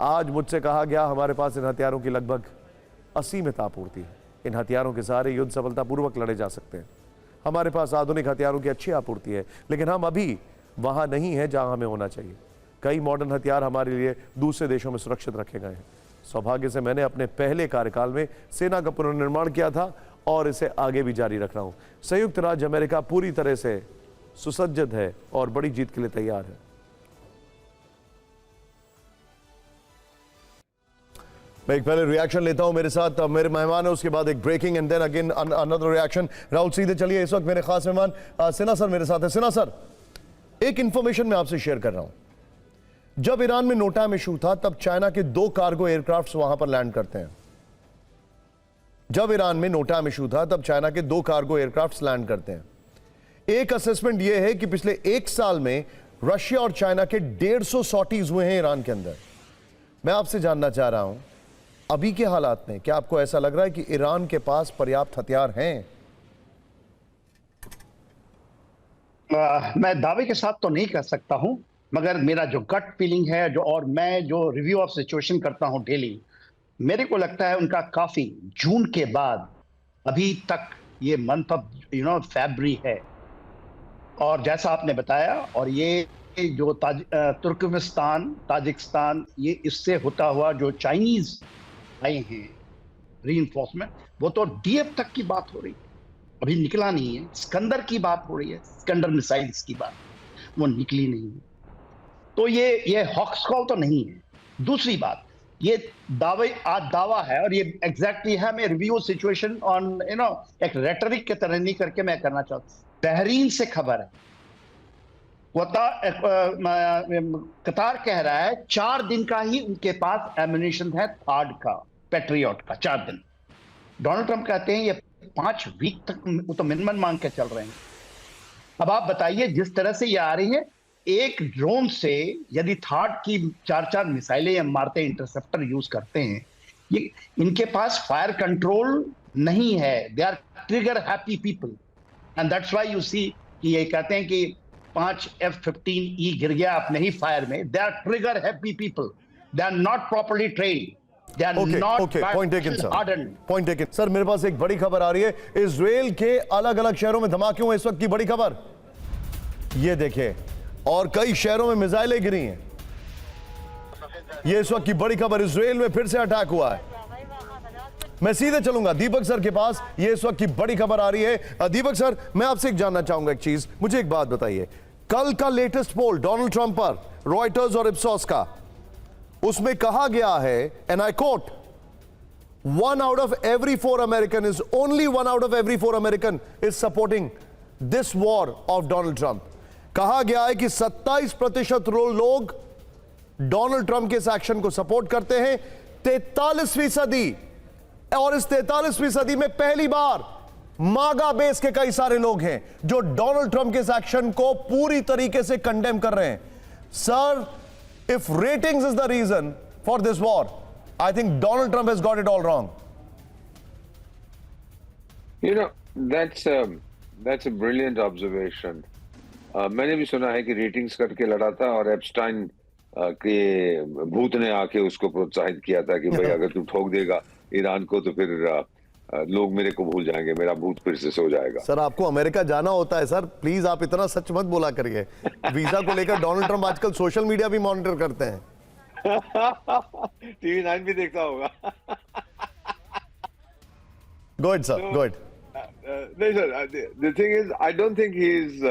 आज मुझसे कहा गया हमारे पास इन हथियारों की लगभग असीमित आपूर्ति है। इन हथियारों के सहारे युद्ध सफलतापूर्वक लड़े जा सकते हैं। हमारे पास आधुनिक हथियारों की अच्छी आपूर्ति है, लेकिन हम अभी वहां नहीं है जहां हमें होना चाहिए। कई मॉडर्न हथियार हमारे लिए दूसरे देशों में सुरक्षित रखे गए हैं। सौभाग्य से मैंने अपने पहले कार्यकाल में सेना का पुनर्निर्माण किया था और इसे आगे भी जारी रख रहा हूं। संयुक्त राज्य अमेरिका पूरी तरह से सुसज्जित है और बड़ी जीत के लिए तैयार है। मैं एक पहले रिएक्शन लेता हूं, मेरे साथ मेरे मेहमान है, उसके बाद एक breaking and then again another reaction. Rahul सीधे चलिए, इस वक्त मेरे खास मेहमान सिन्हा सर मेरे साथ है। सिन्हा सर, एक इंफॉर्मेशन मैं आपसे शेयर कर रहा हूं। जब ईरान में नोटैम इशू था तब चाइना के 2 कार्गो एयरक्राफ्ट वहां पर लैंड करते हैं। जब ईरान में नोटैम इशू था तब चाइना के 2 कार्गो एयरक्राफ्ट लैंड करते हैं। एक असेसमेंट यह है कि पिछले 1 साल में रशिया और चाइना के 150 सॉटीज हुए हैं ईरान के अंदर। मैं आपसे जानना चाह रहा हूं, अभी के हालात में क्या आपको ऐसा लग रहा है कि ईरान के पास पर्याप्त हथियार हैं? मैं दावे के साथ तो नहीं कह सकता हूं, मगर मेरा जो गट फीलिंग है और मैं जो रिव्यू ऑफ सिचुएशन करता हूं डेली, मेरे को लगता है उनका काफी जून के बाद अभी तक ये मंथ ऑफ फरवरी है। और जैसा आपने बताया, और ये जो तुर्कमेनिस्तान, ताजिकिस्तान, ये इससे होता हुआ जो चाइनीज आए हैं रीइंफोर्समेंट, वो तो डीएफ तक की बात हो रही है, अभी निकला नहीं है। सिकंदर की बात हो रही है, सिकंदर मिसाइल्स की बात, वो निकली नहीं है। तो ये हॉक्स कॉल तो नहीं है। दूसरी बात, ये दावा है और ये एग्जैक्टली है। मैं रिव्यू सिचुएशन ऑन एक रेटरिक के तरह नहीं करके मैं करना चाहता हूं। बहरीन से खबर है, कतार कह रहा है 4 दिन का ही उनके पास एम्युनिशन है, थर्ड का पैट्रियट का 4 दिन। डोनाल्ड ट्रंप कहते हैं ये 5 वीक तक वो तो मिनिमम मांग के चल रहे हैं। अब आप बताइए जिस तरह से ये आ रही है, एक ड्रोन से यदि थर्ड की 4-4 मिसाइलें हम मारते, इंटरसेप्टर यूज करते हैं, ये इनके पास फायर कंट्रोल नहीं है। They are trigger happy people and that's why you see कि ये कहते हैं कि 5 F-15E गिर गया अपने ही फायर में। They are trigger happy people, they are not properly trained, they are not point taken sir, hardened. Point taken sir. मेरे पास एक बड़ी खबर आ रही है, इजराइल के अलग अलग शहरों में धमाके हुए इस वक्त की बड़ी खबर ये देखें, और कई शहरों में मिसाइलें गिरी हैं। ये इस वक्त की बड़ी खबर, इजराइल में फिर से अटैक हुआ है। मैं सीधे चलूंगा दीपक सर के पास, ये इस वक्त की बड़ी खबर आ रही है। दीपक सर, मैं आपसे एक जानना चाहूंगा एक चीज, मुझे एक बात बताइए, कल का लेटेस्ट पोल डोनाल्ड ट्रंप पर, रॉयटर्स और इप्सोस का, उसमें कहा गया है, and I quote, 1 out of every 4 American is only 1 out of every 4 American is supporting this war of Donald Trump। कहा गया है कि 27% लोग डोनाल्ड ट्रंप के इस एक्शन को सपोर्ट करते हैं, 43%, और इस 43% में पहली बार मागा बेस के कई सारे लोग हैं जो डोनाल्ड ट्रंप के इस एक्शन को पूरी तरीके से कंडेम कर रहे हैं। Sir, if ratings is the reason for this war, I think Donald Trump has got it all wrong. You know, that's a brilliant observation. मैंने भी सुना है कि रेटिंग्स करके लड़ा था और एप्स्टाइन के भूत ने आके उसको प्रोत्साहित किया था कि भाई अगर तू ठोक देगा ईरान को तो फिर लोग मेरे को भूल जाएंगे, मेरा भूत फिर से सो जाएगा। सर, आपको अमेरिका जाना होता है सर, प्लीज आप इतना सच मत बोला करिए। वीजा को लेकर डोनाल्ड ट्रंप आजकल सोशल मीडिया भी मॉनिटर करते हैं। टीवी 9 भी देखता होगा। Go ahead, sir. Go ahead. No, sir. The thing is, I don't think he's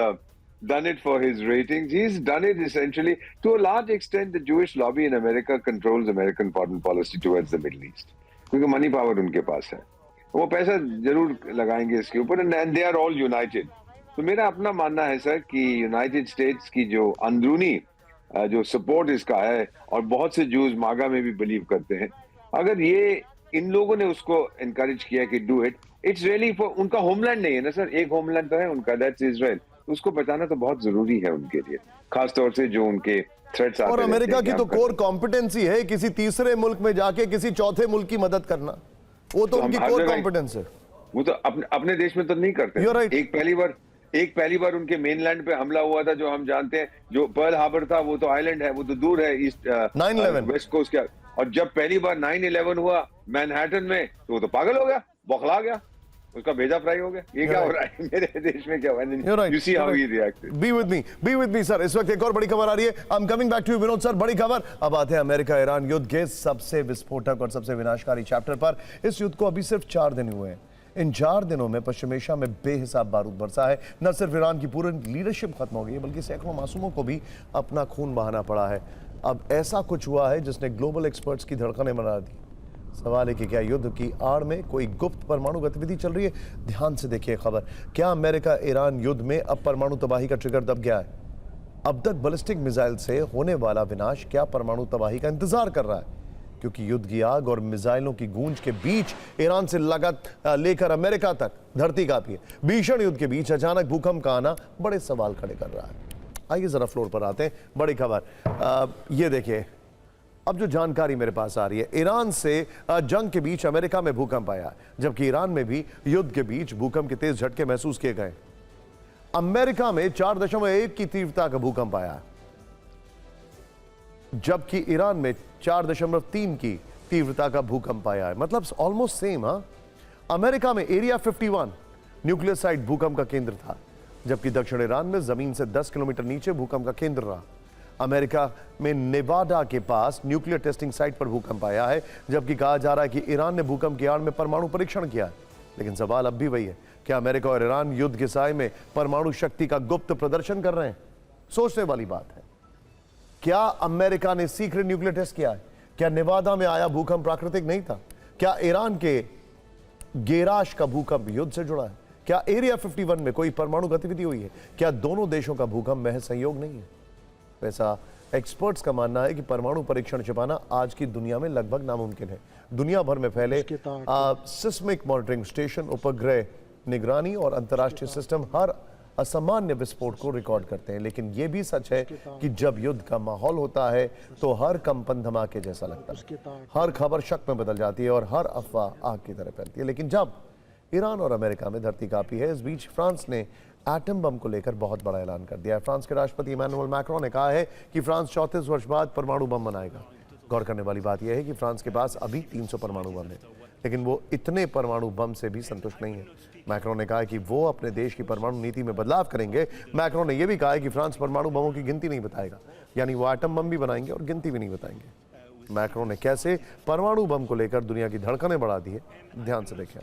done it for his ratings. He's done it essentially, to a large extent, the Jewish lobby in America controls American foreign policy towards the Middle East. क्योंकि मनी पावर उनके पास है, वो पैसा जरूर लगाएंगे इसके ऊपर, and they are all united. तो मेरा अपना मानना है सर कि यूनाइटेड स्टेट्स की जो अंदरूनी जो सपोर्ट इसका है, और बहुत से जूस मागा में भी बिलीव करते हैं, अगर ये इन लोगों ने उसको एनकरेज किया कि do it, it's really for, उनका होमलैंड नहीं है ना सर, एक होमलैंड तो है उनका, दैट्स इजराइल। उसको बचाना तो बहुत जरूरी है उनके लिए, खासतौर से जो उनके थ्रेट्स आते और हैं। अमेरिका की तो कोर कॉम्पिटेंसी है किसी तीसरे मुल्क में जाके किसी चौथे मुल्क की मदद करना, वो तो उनकी कोर कॉम्पिटेंस है। वो तो अपने देश में तो नहीं करते। right. एक पहली बार उनके मेनलैंड पे हमला हुआ था, जो हम जानते हैं, जो पर्ल हार्बर था, वो तो आइलैंड है, वो तो दूर है ईस्ट 9/11 वेस्ट कोस्ट का। और जब पहली बार 9/11 हुआ मैनहट्टन में, तो वो तो पागल हो गया, बौखला गया, उसका भेजा फ्राई हो गया। ये क्या हो रहा है मेरे देश में, क्या हुआ? right. You see how he reacted. Be with me sir. इस वक्त एक और बड़ी खबर आ रही है। I'm coming back to you Vinod sir. बड़ी खबर, अब आते हैं अमेरिका ईरान युद्ध के सबसे विस्फोटक और सबसे विनाशकारी चैप्टर पर। इस युद्ध को अभी सिर्फ 4 दिन हुए हैं। इन 4 दिनों में पश्चिम एशिया में बेहिसाब बारूद बरसा है। न सिर्फ ईरान की पूरी लीडरशिप खत्म हो गई है, बल्कि सैकड़ों मासूमों को भी अपना खून बहाना पड़ा है। अब ऐसा कुछ हुआ है जिसने ग्लोबल एक्सपर्ट्स की धड़कनें बढ़ा दी। सवाल है कि क्या युद्ध की आड़ में कोई गुप्त परमाणु गतिविधि चल रही है? ध्यान से देखिए खबर। क्या अमेरिका ईरान युद्ध में अब परमाणु तबाही का ट्रिगर दब गया है? अब तक बैलिस्टिक मिसाइल से होने वाला विनाश क्या परमाणु तबाही का इंतजार कर रहा है? क्योंकि युद्ध की आग और मिसाइलों की गूंज के बीच ईरान से लगत लेकर अमेरिका तक धरती कांपी है। भीषण युद्ध के बीच अचानक भूकंप का आना बड़े सवाल खड़े कर रहा है। आइए जरा फ्लोर पर आते हैं। बड़ी खबर ये देखिए, अब जो जानकारी मेरे पास आ रही है, ईरान से जंग के बीच अमेरिका में भूकंप आया, जबकि ईरान में भी युद्ध के बीच भूकंप के तेज झटके महसूस किए गए। अमेरिका में 4.1 की तीव्रता का भूकंप आया, जबकि ईरान में 4.3 की तीव्रता का भूकंप आया है। मतलब ऑलमोस्ट सेम। हाँ, अमेरिका में एरिया 51 न्यूक्लियर साइट भूकंप का केंद्र था, जबकि दक्षिण ईरान में जमीन से 10 किलोमीटर नीचे भूकंप का केंद्र रहा। अमेरिका में नेवाडा के पास न्यूक्लियर टेस्टिंग साइट पर भूकंप आया है, जबकि कहा जा रहा है कि ईरान ने भूकंप की आड़ में परमाणु परीक्षण किया है। लेकिन सवाल अब भी वही है, क्या अमेरिका और ईरान युद्ध के साए में परमाणु शक्ति का गुप्त प्रदर्शन कर रहे हैं? सोचने वाली बात है। क्या अमेरिका ने सीक्रेट न्यूक्लियर टेस्ट किया है? क्या नेवादा में आया भूकंप प्राकृतिक नहीं था? क्या ईरान के गेराश का भूकंप युद्ध से जुड़ा है? क्या एरिया 51 में कोई परमाणु गतिविधि हुई है? क्या दोनों देशों का भूकंप महज संयोग नहीं है? वैसा एक्सपर्ट्स का मानना है कि परमाणु परीक्षण छिपाना आज की दुनिया में लगभग नामुमकिन है। दुनिया भर में फैले सिस्मिक मॉनिटरिंग स्टेशन, उपग्रह निगरानी और अंतर्राष्ट्रीय सिस्टम हर असामान्य विस्फोट को रिकॉर्ड करते हैं, लेकिन यह भी सच है कि जब युद्ध का माहौल होता है तो हर कंपन धमाके जैसा लगता है, हर खबर शक में बदल जाती है और हर अफवाह आग की तरह फैलती है। लेकिन जब ईरान और अमेरिका में धरती कांपी है, इस बीच फ्रांस ने एटम बम को लेकर बहुत बड़ा ऐलान कर दिया है। फ्रांस के राष्ट्रपति इमैनुअल मैक्रोन ने कहा है कि फ्रांस 34 वर्ष बाद परमाणु बम बनाएगा। गौर करने वाली बात यह है कि फ्रांस के पास अभी 300 परमाणु बम है, लेकिन वो इतने परमाणु बम से भी संतुष्ट नहीं है। मैक्रोन ने कहा है कि वो अपने देश की परमाणु नीति में बदलाव करेंगे। मैक्रोन ने यह भी कहा है कि फ्रांस परमाणु बमों की गिनती नहीं बताएगा, यानी वो एटम बम भी बनाएंगे और गिनती भी नहीं बताएंगे। मैक्रोन ने कैसे परमाणु बम को लेकर दुनिया की धड़कनें बढ़ा दी है, ध्यान से देखें।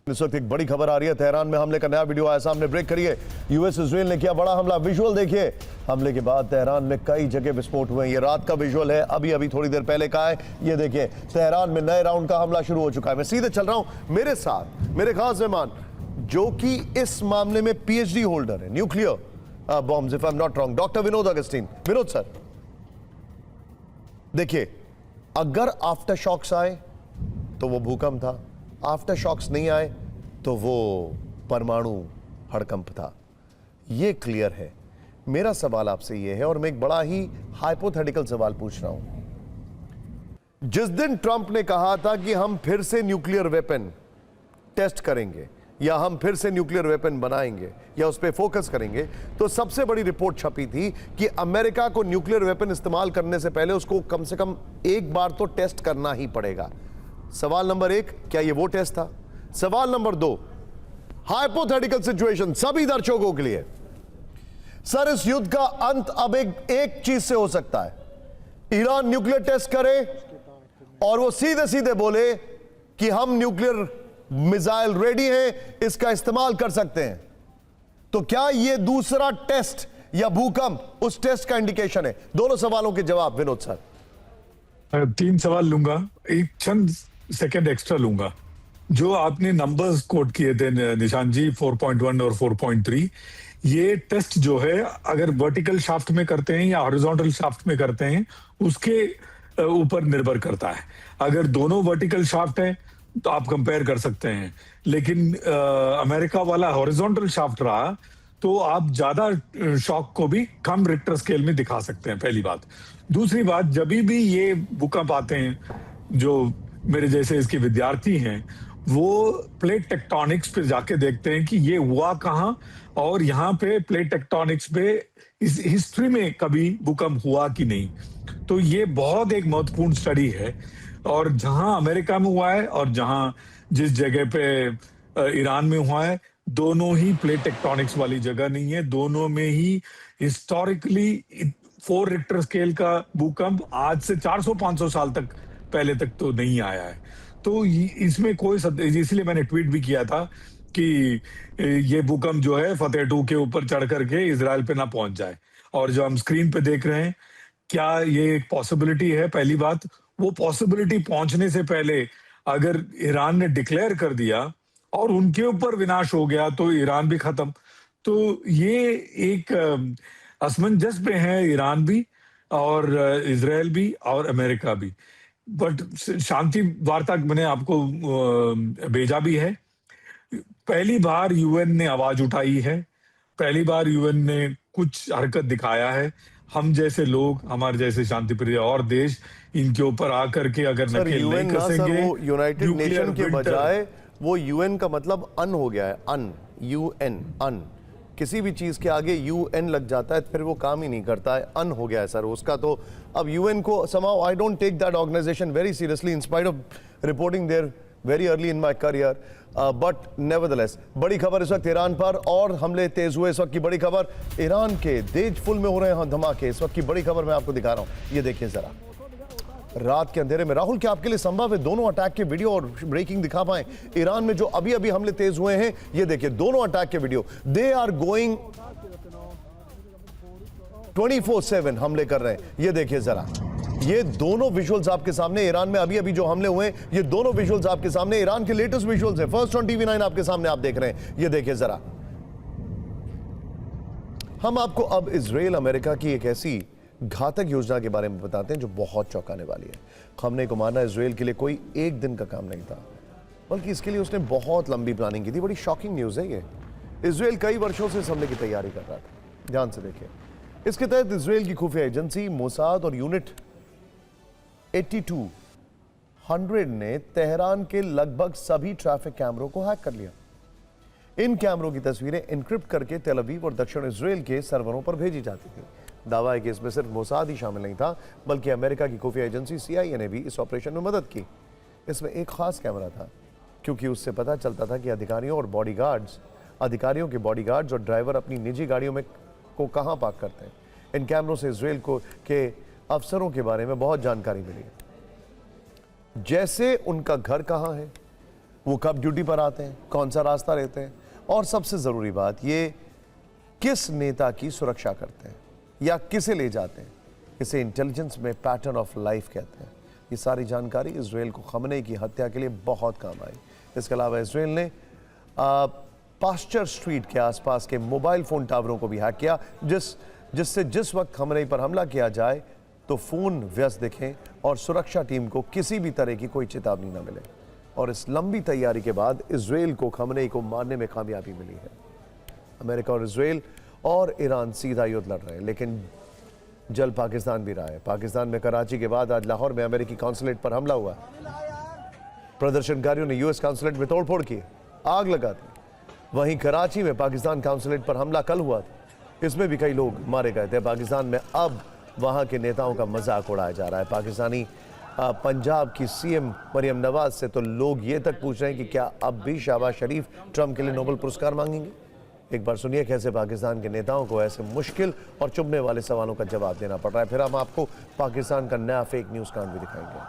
इस वक्त एक बड़ी खबर आ रही है, तेहरान में हमले का नया वीडियो आया सामने, ब्रेक करिए। यूएस इजराइल ने किया बड़ा हमला, विजुअल देखिए। हमले के बाद तेहरान में कई जगह विस्फोट हुए। ये रात का विजुअल है, अभी थोड़ी देर पहले का है। ये देखिए, तेहरान में नए राउंड का हमला शुरू हो चुका है। मैं सीधे चल रहा हूं, मेरे साथ मेरे खास मेहमान जो कि इस मामले में पीएचडी होल्डर है, nuclear bombs if I am not wrong, doctor Vinod Augustine. Vinod sir, देखिए, अगर आफ्टर शॉक्स आए तो वो भूकंप था, आफ्टर शॉक्स नहीं आए तो वो परमाणु हड़कंप था। ये क्लियर है। मेरा सवाल आपसे ये है, और मैं एक बड़ा ही हाइपोथेटिकल सवाल पूछ रहा हूं। जिस दिन ट्रंप ने कहा था कि हम फिर से न्यूक्लियर वेपन टेस्ट करेंगे या हम फिर से न्यूक्लियर वेपन बनाएंगे या उस पर फोकस करेंगे, तो सबसे बड़ी रिपोर्ट छपी थी कि अमेरिका को न्यूक्लियर वेपन इस्तेमाल करने से पहले उसको कम से कम एक बार तो टेस्ट करना ही पड़ेगा। सवाल नंबर 1, क्या ये वो टेस्ट था? सवाल नंबर 2, हाइपोथेटिकल सिचुएशन सभी दर्शकों के लिए, सर इस युद्ध का अंत अब एक चीज से हो सकता है। ईरान न्यूक्लियर टेस्ट करे और वो सीधे सीधे बोले कि हम न्यूक्लियर मिसाइल रेडी हैं, इसका इस्तेमाल कर सकते हैं। तो क्या ये दूसरा टेस्ट या भूकंप उस टेस्ट का इंडिकेशन है? दोनों सवालों के जवाब विनोद सर। 3 सवाल लूंगा, एक चंद सेकंड एक्स्ट्रा लूंगा। जो आपने नंबर्स कोट किए थे निशान जी, 4.1 और 4.3, ये टेस्ट जो है अगर वर्टिकल शाफ्ट में करते हैं या हॉरिजॉन्टल शाफ्ट में करते हैं उसके ऊपर निर्भर करता है। अगर दोनों वर्टिकल शाफ्ट है तो आप कंपेयर कर सकते हैं, लेकिन अमेरिका वाला हॉरिजॉन्टल शाफ्ट रहा तो आप ज्यादा शॉक को भी कम रिक्टर स्केल में दिखा सकते हैं, पहली बात। दूसरी बात, जब भी ये भूकंप आते हैं, जो मेरे जैसे इसके विद्यार्थी हैं वो प्लेट टेक्टोनिक्स पे जाके देखते हैं कि ये हुआ कहाँ, और यहाँ पे प्लेट टेक्टोनिक्स पे इस हिस्ट्री में कभी भूकंप हुआ कि नहीं। तो ये बहुत एक महत्वपूर्ण स्टडी है, और जहां अमेरिका में हुआ है और जहां जिस जगह पे ईरान में हुआ है, दोनों ही प्लेट टेक्टोनिक्स वाली जगह नहीं है। दोनों में ही हिस्टोरिकली 4 रिक्टर स्केल का भूकंप आज से 400-500 साल तक पहले तक तो नहीं आया है। तो इसमें कोई इसलिए मैंने ट्वीट भी किया था कि ये भूकंप जो है फतेह 2 के ऊपर चढ़ करके इजराइल पे ना पहुंच जाए। और जो हम स्क्रीन पे देख रहे हैं, क्या ये एक पॉसिबिलिटी है? पहली बात, वो पॉसिबिलिटी पहुंचने से पहले अगर ईरान ने डिक्लेयर कर दिया और उनके ऊपर विनाश हो गया तो ईरान भी खत्म। तो ये एक असमंजस पे है ईरान भी और इजराइल भी और अमेरिका भी। बट शांति वार्ता मैंने आपको भेजा भी है। पहली बार यूएन ने आवाज उठाई है, पहली बार यूएन ने कुछ हरकत दिखाया है। हम जैसे लोग, हमारे जैसे शांति प्रिय और देश इनके ऊपर आकर के अगर नकेल नहीं कसेंगे, वो यूनाइटेड नेशन के बजाय वो यूएन का मतलब अन हो गया है। अन, यूएन, अन। किसी भी चीज के आगे यूएन लग जाता है फिर वो काम ही नहीं करता है। अन हो गया है सर उसका। तो अब यूएन को somehow I don't take that organization very seriously in spite of reporting there very early in my career, but nevertheless बड़ी खबर इस वक्त ईरान पर और हमले तेज हुए। इस वक्त की बड़ी खबर, ईरान के देश फुल में हो रहे हैं धमाके। इस वक्त की बड़ी खबर मैं आपको दिखा रहा हूं, ये देखिए जरा। रात के अंधेरे में राहुल, क्या आपके लिए संभव है दोनों अटैक के वीडियो और ब्रेकिंग दिखा पाए? ईरान में जो अभी अभी हमले तेज हुए हैं, ये देखिए दोनों अटैक के वीडियो। दे आर गोइंग 24/7 हमले कर रहे हैं, ये देखिए जरा। ये दोनों विजुअल्स आपके सामने, ईरान में अभी अभी जो हमले हुए, ये दोनों विजुअल्स आपके सामने, ईरान के लेटेस्ट विजुअल्स हैं। फर्स्ट ऑन टीवी 9 आपके सामने आप देख रहे हैं, ये देखिए जरा। हम आपको अब इजराइल अमेरिका की एक ऐसी घातक योजना के बारे में बताते हैं जो बहुत चौंकाने वाली है। खमने को मारना इजराइल के लिए कोई एक दिन का काम नहीं था, बल्कि इसके लिए उसने बहुत लंबी प्लानिंग की थी। बड़ी शॉकिंग न्यूज़ है ये। इजराइल कई वर्षों से इस हमले की तैयारी कर रहा था। ध्यान से देखिए। इसके तहत इजराइल की खुफिया एजेंसी मोसाद और यूनिट 8200 ने तेहरान के लगभग सभी ट्रैफिक कैमरों को हैक कर लिया। इन कैमरों की तस्वीरें एन्क्रिप्ट करके तेल अवीव और दक्षिण इजराइल के सर्वरों पर भेजी जाती थी। दावा है कि इसमें सिर्फ मोसाद ही शामिल नहीं था, बल्कि अमेरिका की खुफिया एजेंसी CIA ने भी इस ऑपरेशन में मदद की। इसमें एक खास कैमरा था, क्योंकि उससे पता चलता था कि अधिकारियों के बॉडीगार्ड्स और ड्राइवर अपनी निजी गाड़ियों में को कहां पार्क करते हैं। इन कैमरों से इजराइल के अफसरों के बारे में बहुत जानकारी मिली, जैसे उनका घर कहां है, वो कब ड्यूटी पर आते हैं, कौन सा रास्ता लेते हैं, और सबसे जरूरी बात, ये किस नेता की सुरक्षा करते हैं या किसे ले जाते हैं। इसे इंटेलिजेंस में पैटर्न ऑफ लाइफ कहते हैं। ये सारी जानकारी इजराइल को खमने की हत्या के लिए बहुत काम आई। इसके अलावा इजराइल ने पास्चर स्ट्रीट के आसपास के मोबाइल फोन टावरों को भी हैक किया, जिससे जिस वक्त खमने पर हमला किया जाए तो फोन व्यस्त दिखें और सुरक्षा टीम को किसी भी तरह की कोई चेतावनी न मिले। और इस लंबी तैयारी के बाद इजराइल को खमने को मारने में कामयाबी मिली है। अमेरिका और इजराइल और ईरान सीधा युद्ध लड़ रहे हैं, लेकिन जल पाकिस्तान भी रहा है। पाकिस्तान में कराची के बाद आज लाहौर में अमेरिकी कॉन्सुलेट पर हमला हुआ। प्रदर्शनकारियों ने US कॉन्सुलेट में तोड़फोड़ की, आग लगा दी। वहीं कराची में पाकिस्तान कॉन्सुलेट पर हमला कल हुआ था, इसमें भी कई लोग मारे गए थे। पाकिस्तान में अब वहां के नेताओं का मजाक उड़ाया जा रहा है। पाकिस्तानी पंजाब की CM मरियम नवाज से तो लोग ये तक पूछ रहे हैं कि क्या अब भी शहबाज शरीफ ट्रंप के लिए नोबेल पुरस्कार मांगेंगे। एक बार सुनिए कैसे पाकिस्तान के नेताओं को ऐसे मुश्किल और चुभने वाले सवालों का जवाब देना पड़ रहा है। फिर हम आपको पाकिस्तान का नया फेक न्यूज़ कांड भी दिखाएंगे।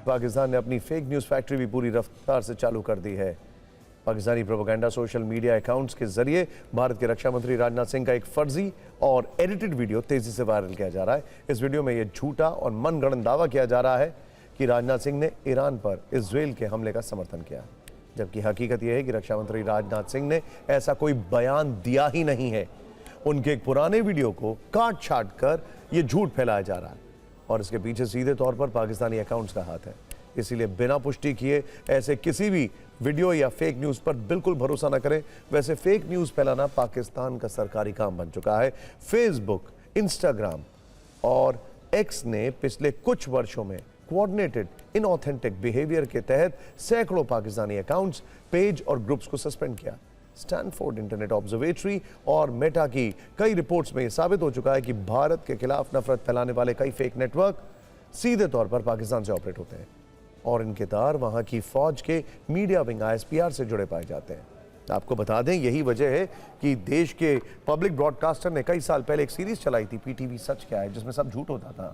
पाकिस्तान ने अपनी फेक न्यूज़ फैक्ट्री भी पूरी रफ्तार से चालू कर दी है। Pakistani propaganda social media accounts के जरिए भारत के रक्षा मंत्री राजनाथ सिंह का एक फर्जी और एडिटेड वीडियो तेजी से वायरल किया जा रहा है। इस वीडियो में यह झूठा और मनगढ़ंत दावा किया जा रहा है कि राजनाथ सिंह ने ईरान पर इजराइल के हमले का समर्थन किया, जबकि हकीकत यह है कि रक्षा मंत्री राजनाथ सिंह ने ऐसा कोई बयान दिया ही नहीं है। उनके एक पुराने वीडियो को काट छाट कर यह झूठ फैलाया जा रहा है और इसके पीछे सीधे तौर पर पाकिस्तानी अकाउंट्स का हाथ है। इसीलिए बिना पुष्टि किए ऐसे किसी भी वीडियो या फेक न्यूज़ पर बिल्कुल भरोसा न करें। वैसे फेक न्यूज़ फैलाना पाकिस्तान का सरकारी काम बन चुका है। फेसबुक, इंस्टाग्राम और X ने पिछले कुछ वर्षों में कोऑर्डिनेटेड इनऑथेंटिक बिहेवियर के तहत सैकड़ों पाकिस्तानी अकाउंट्स, पेज और ग्रुप्स को सस्पेंड किया। स्टैनफोर्ड इंटरनेट ऑब्जर्वेटरी और मेटा की कई रिपोर्ट्स में यह साबित हो चुका है कि भारत के खिलाफ नफरत फैलाने वाले कई फेक नेटवर्क सीधे तौर पर पाकिस्तान से ऑपरेट होते हैं और इनके तार वहां की फौज के मीडिया विंग ISPR से जुड़े पाए जाते हैं। आपको बता दें, यही वजह है कि देश के पब्लिक ब्रॉडकास्टर ने कई साल पहले एक सीरीज चलाई थी PTV सच क्या है, जिसमें सब झूठ होता था।